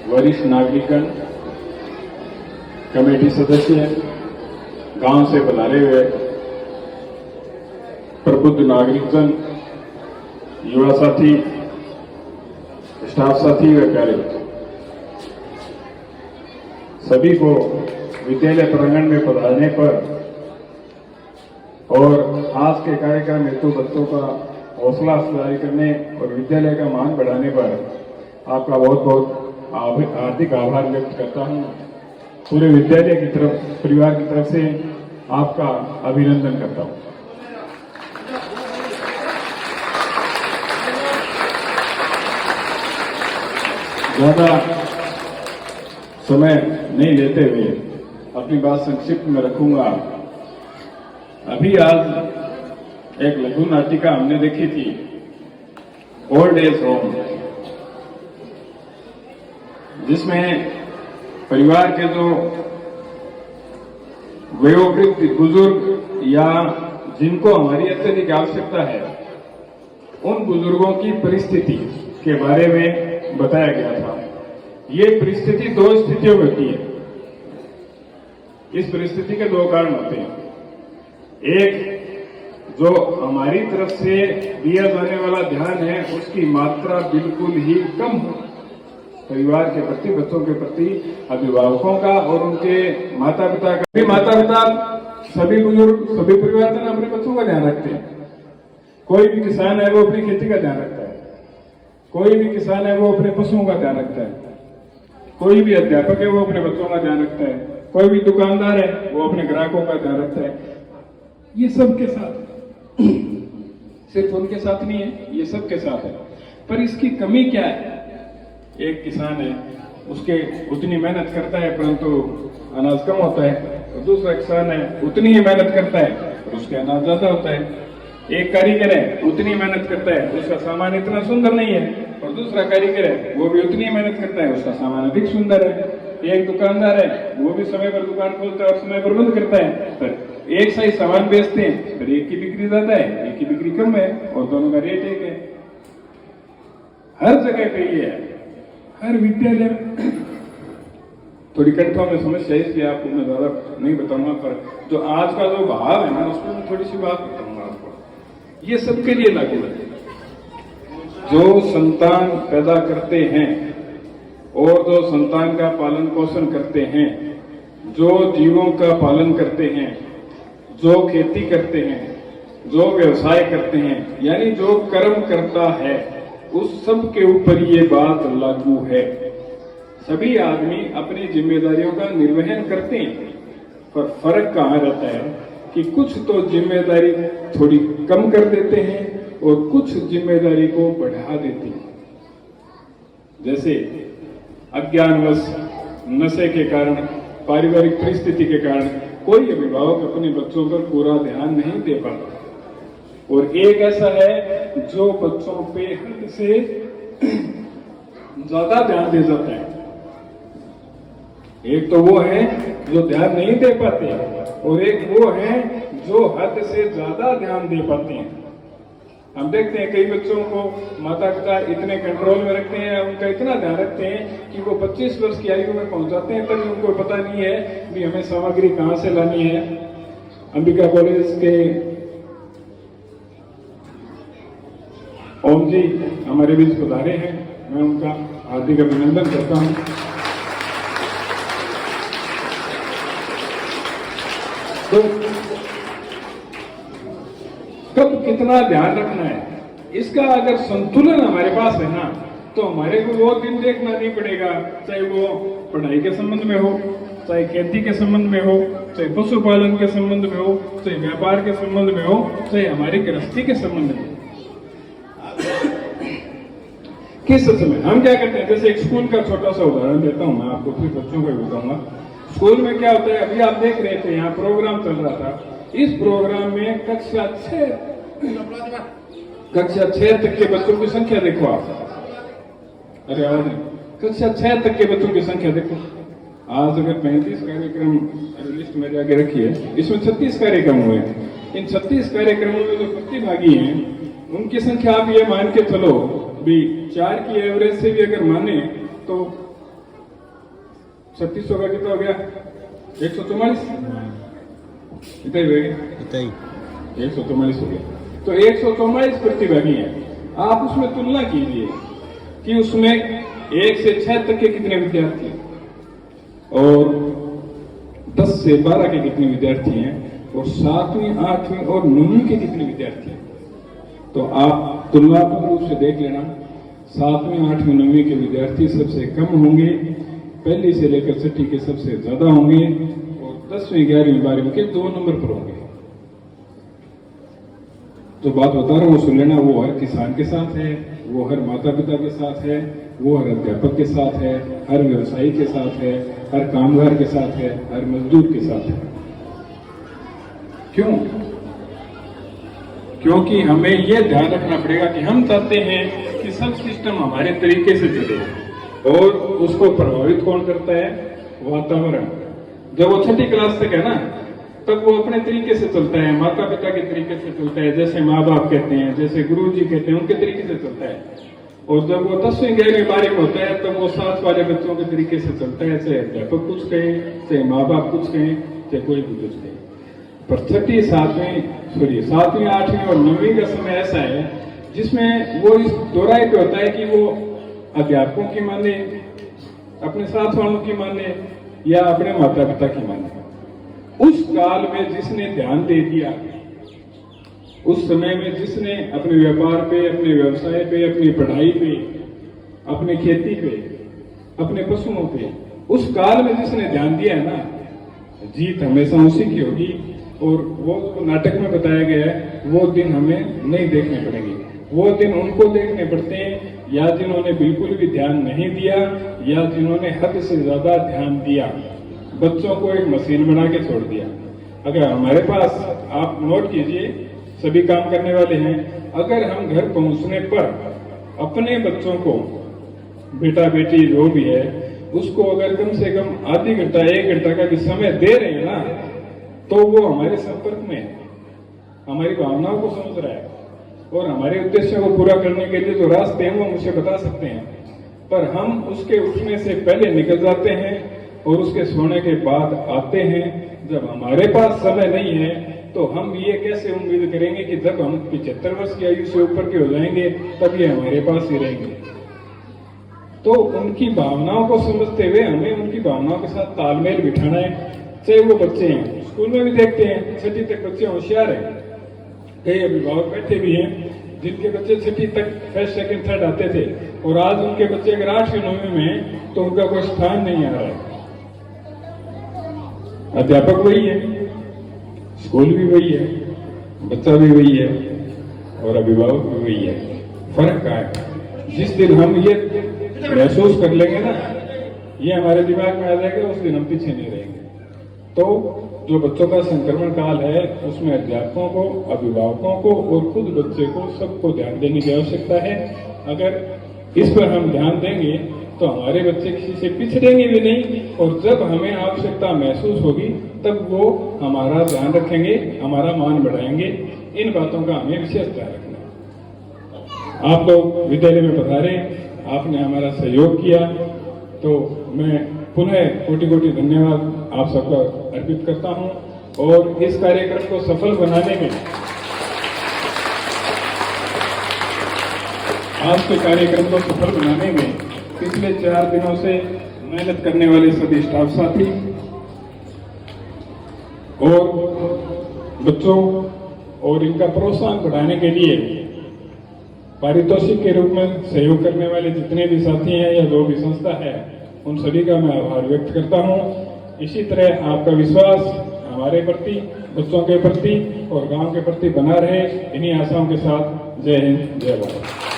वरिष्ठ नागरिकगण, कमेटी सदस्य, गांव से पधारे हुए प्रबुद्ध नागरिकजन, युवा साथी, स्टाफ साथी व कार्यकर्ता, सभी को विद्यालय प्रांगण में पधारने पर और आज के कार्यक्रम हेतु बच्चों का हौसला अफजाई करने और विद्यालय का मान बढ़ाने पर आपका बहुत बहुत हार्दिक आभार व्यक्त करता हूं। पूरे विद्यालय की तरफ, परिवार की तरफ से आपका अभिनंदन करता हूं। ज्यादा समय नहीं लेते हुए अपनी बात संक्षिप्त में रखूंगा। अभी आज एक लघु नाटिका हमने देखी थी, ओल्ड एज होम, जिसमें परिवार के जो वयोवृद्ध बुजुर्ग या जिनको हमारी अत्यधिक आवश्यकता है, उन बुजुर्गों की परिस्थिति के बारे में बताया गया था। ये परिस्थिति दो स्थितियों में होती है। इस परिस्थिति के दो कारण होते हैं। एक, जो हमारी तरफ से दिया जाने वाला ध्यान है उसकी मात्रा बिल्कुल ही कम हो, परिवार के प्रति, बच्चों के प्रति, अभिभावकों का और उनके माता पिता का भी। माता पिता, सभी बुजुर्ग, सभी परिवारजन अपने बच्चों का ध्यान रखते हैं। कोई भी किसान है वो अपनी खेती का ध्यान रखता है, कोई भी किसान है वो अपने पशुओं का ध्यान रखता है, कोई भी अध्यापक है वो अपने बच्चों का ध्यान रखता है, कोई भी दुकानदार है वो अपने ग्राहकों का ध्यान रखता है। ये सबके साथ, सिर्फ उनके साथ नहीं है, ये सबके साथ है। पर इसकी कमी क्या है? एक किसान है, उसके उतनी मेहनत करता है परंतु अनाज कम होता है, और दूसरा किसान है उतनी ही मेहनत करता है और उसके अनाज ज्यादा होता है। एक कारीगर है, उतनी मेहनत करता है, उसका सामान इतना सुंदर नहीं है, और दूसरा कारीगर है वो भी उतनी मेहनत करता है, उसका सामान अधिक सुंदर है। एक दुकानदार है, वो भी समय पर दुकान खोलता है और समय पर बंद करता है, पर एक सा ही सामान बेचते हैं, पर एक की बिक्री ज्यादा है, एक की बिक्री कम है, और दोनों का रेट एक है। हर जगह पे ये है, हर विद्यालय में। थोड़ी कंठों में समस्या है, इसलिए आपको मैं ज्यादा नहीं बताऊंगा, पर जो आज का जो भाव है ना, उसमें मैं थोड़ी सी बात बताऊंगा आपको। ये सबके लिए लागू है। जो संतान पैदा करते हैं और जो संतान का पालन पोषण करते हैं, जो जीवों का पालन करते हैं, जो खेती करते हैं, जो व्यवसाय करते हैं, यानी जो कर्म करता है, उस सब के ऊपर ये बात लागू है। सभी आदमी अपनी जिम्मेदारियों का निर्वहन करते हैं, पर फर्क कहाँ रहता है कि कुछ तो जिम्मेदारी थोड़ी कम कर देते हैं और कुछ जिम्मेदारी को बढ़ा देते हैं। जैसे अज्ञानवश, नशे के कारण, पारिवारिक परिस्थिति के कारण कोई अभिभावक अपने बच्चों पर पूरा ध्यान नहीं दे पाता, और एक ऐसा है जो बच्चों पे हद से ज्यादा ध्यान दे जाता है। एक तो वो है जो ध्यान नहीं दे पाते, और एक वो है जो हद से ज्यादा ध्यान दे पाते हैं। हम देखते हैं कई बच्चों को माता पिता इतने कंट्रोल में रखते हैं, उनका इतना ध्यान रखते हैं कि वो 25 वर्ष की आयु में पहुंच जाते हैं, तभी उनको पता नहीं है कि हमें सामग्री कहां से लानी है। अंबिका कॉलेज के ओम जी हमारे बीच पधारे हैं, मैं उनका हार्दिक अभिनंदन करता हूं। तो कब कितना ध्यान रखना है, इसका अगर संतुलन हमारे पास है ना, तो हमारे को वो दिन देखना नहीं पड़ेगा, चाहे वो पढ़ाई के संबंध में हो, चाहे खेती के संबंध में हो, चाहे पशुपालन के संबंध में हो, चाहे व्यापार के संबंध में हो, चाहे हमारी गृहस्थी के संबंध में। किस समय हम क्या करते हैं, जैसे एक स्कूल का छोटा सा उदाहरण देता हूं मैं आपको, फिर बच्चों को भी बताऊंगा। स्कूल में क्या होता है, अभी आप देख रहे थे यहाँ प्रोग्राम चल रहा था। इस प्रोग्राम में कक्षा 6 तक के बच्चों की संख्या देखो आप। अरे आवाज नहीं, कक्षा 6 तक के बच्चों की संख्या देखो। आज अगर 35 कार्यक्रम लिस्ट में जाके रखी है, इसमें 36 कार्यक्रम हुए हैं। इन 36 कार्यक्रमों में जो प्रतिभागी हैं उनकी संख्या आप ये मान के चलो भी 4 की एवरेज से भी अगर माने तो 3600 का कितना हो गया? 144 कितना ही हो गया? 144 हो गया। तो 144 प्रतिभागी हैं। आप उसमें तुलना कीजिए कि उसमें 1 से 6 तक के कितने विद्यार्थी हैं और 10 से 12 के कितने विद्यार्थी हैं और 7वीं 8वीं और 9वीं के कितने विद्यार्थी हैं। तो आप तुलनात्मक रूप से देख लेना, 7वीं 8वीं 9वीं के विद्यार्थी सबसे कम होंगे, पहली से लेकर 6वीं के सबसे ज्यादा होंगे और 10वीं 11वीं 12वीं के 2 नंबर पर होंगे। जो बात बता रहा हूँ सुन लेना, वो हर किसान के साथ है, वो हर माता पिता के साथ है, वो हर अध्यापक के साथ है, हर व्यवसायी के साथ है, हर कामगार के साथ है, हर मजदूर के साथ है। क्यों? क्योंकि हमें यह ध्यान रखना पड़ेगा कि हम चाहते हैं कि सब सिस्टम हमारे तरीके से चले और उसको प्रभावित कौन करता है? वातावरण। जब वो 6ठी क्लास तक है ना, तब वो अपने तरीके से चलता है, माता पिता के तरीके से चलता है, जैसे माँ बाप कहते हैं, जैसे गुरु जी कहते हैं, उनके तरीके से चलता है। और जब वो 10वीं 11वीं 12वीं होता है, तब वो साथ वाले बच्चों के तरीके से चलता है, चाहे अध्यापक कुछ कहे, चाहे माँ बाप कुछ कहें, चाहे कोई भी कुछ कहे। पर 6ठी 7वीं 8वीं और 9वीं का समय ऐसा है जिसमें वो इस दोहराए पे होता है कि वो अध्यापकों की माने, अपने साथ वालों की माने या अपने माता पिता की माने। उस काल में जिसने ध्यान दे दिया, उस समय में जिसने अपने व्यापार पे, अपने व्यवसाय पे, अपनी पढ़ाई पे, अपनी खेती पे, अपने पशुओं पे, उस काल में जिसने ध्यान दिया है ना, जीत हमेशा उसी की होगी। और वो नाटक में बताया गया है, वो दिन हमें नहीं देखने पड़ेंगे, वो दिन उनको देखने पड़ते हैं या जिन्होंने बिल्कुल भी ध्यान नहीं दिया या जिन्होंने हद से ज्यादा ध्यान दिया, बच्चों को एक मशीन बना के छोड़ दिया। अगर हमारे पास, आप नोट कीजिए, सभी काम करने वाले हैं, अगर हम घर पहुंचने पर अपने बच्चों को, बेटा बेटी जो भी है, उसको अगर कम से कम आधी घंटा 1 घंटा का भी समय दे रहे हैं ना, तो वो हमारे संपर्क में है, हमारी भावनाओं को समझ रहा है और हमारे उद्देश्यों को पूरा करने के लिए जो रास्ते हैं वो मुझे बता सकते हैं। पर हम उसके उठने से पहले निकल जाते हैं और उसके सोने के बाद आते हैं। जब हमारे पास समय नहीं है तो हम ये कैसे उम्मीद करेंगे कि जब हम 75 वर्ष की आयु से ऊपर के हो जाएंगे तब ये हमारे पास ही रहेंगे। तो उनकी भावनाओं को समझते हुए हमें उनकी भावनाओं के साथ तालमेल बिठाना है। चाहे वो बच्चे हैं, स्कूल में भी देखते हैं 6ठी तक बच्चे होशियार हैं, कई अभिभावक बैठे भी हैं जिनके बच्चे 6ठी तक फर्स्ट सेकंड थर्ड आते थे और आज उनके बच्चे अगर 8वीं 9वीं में हैं तो उनका कोई स्थान नहीं आ रहा है। अध्यापक वही है, स्कूल भी वही है, बच्चा भी वही है और अभिभावक भी वही है। फर्क क्या है? जिस दिन हम ये महसूस कर लेंगे ना, ये हमारे दिमाग में आ जाएगा, उस दिन हम पीछे नहीं रहेंगे। तो जो बच्चों का संक्रमण काल है उसमें अध्यापकों को, अभिभावकों को और खुद बच्चे को सबको ध्यान देने की आवश्यकता है। अगर इस पर हम ध्यान देंगे तो हमारे बच्चे किसी से पिछड़ेंगे भी नहीं और जब हमें आवश्यकता महसूस होगी तब वो हमारा ध्यान रखेंगे, हमारा मान बढ़ाएंगे। इन बातों का हमें विशेष ध्यान रखना है। आप लोग विद्यालय में पधारे, आपने हमारा सहयोग किया, तो मैं पुनः कोटि कोटि धन्यवाद आप सबका अर्पित करता हूं। और इस कार्यक्रम को सफल बनाने में, आज के कार्यक्रम को सफल बनाने में पिछले 4 दिनों से मेहनत करने वाले सभी स्टाफ साथी और बच्चों और इनका प्रोत्साहन बढ़ाने के लिए पारितोषिक के रूप में सहयोग करने वाले जितने भी साथी हैं या जो भी संस्था है, उन सभी का मैं आभार व्यक्त करता हूं। इसी तरह आपका विश्वास हमारे प्रति, बच्चों के प्रति और गांव के प्रति बना रहे, इन्हीं आशाओं के साथ जय हिंद, जय भारत।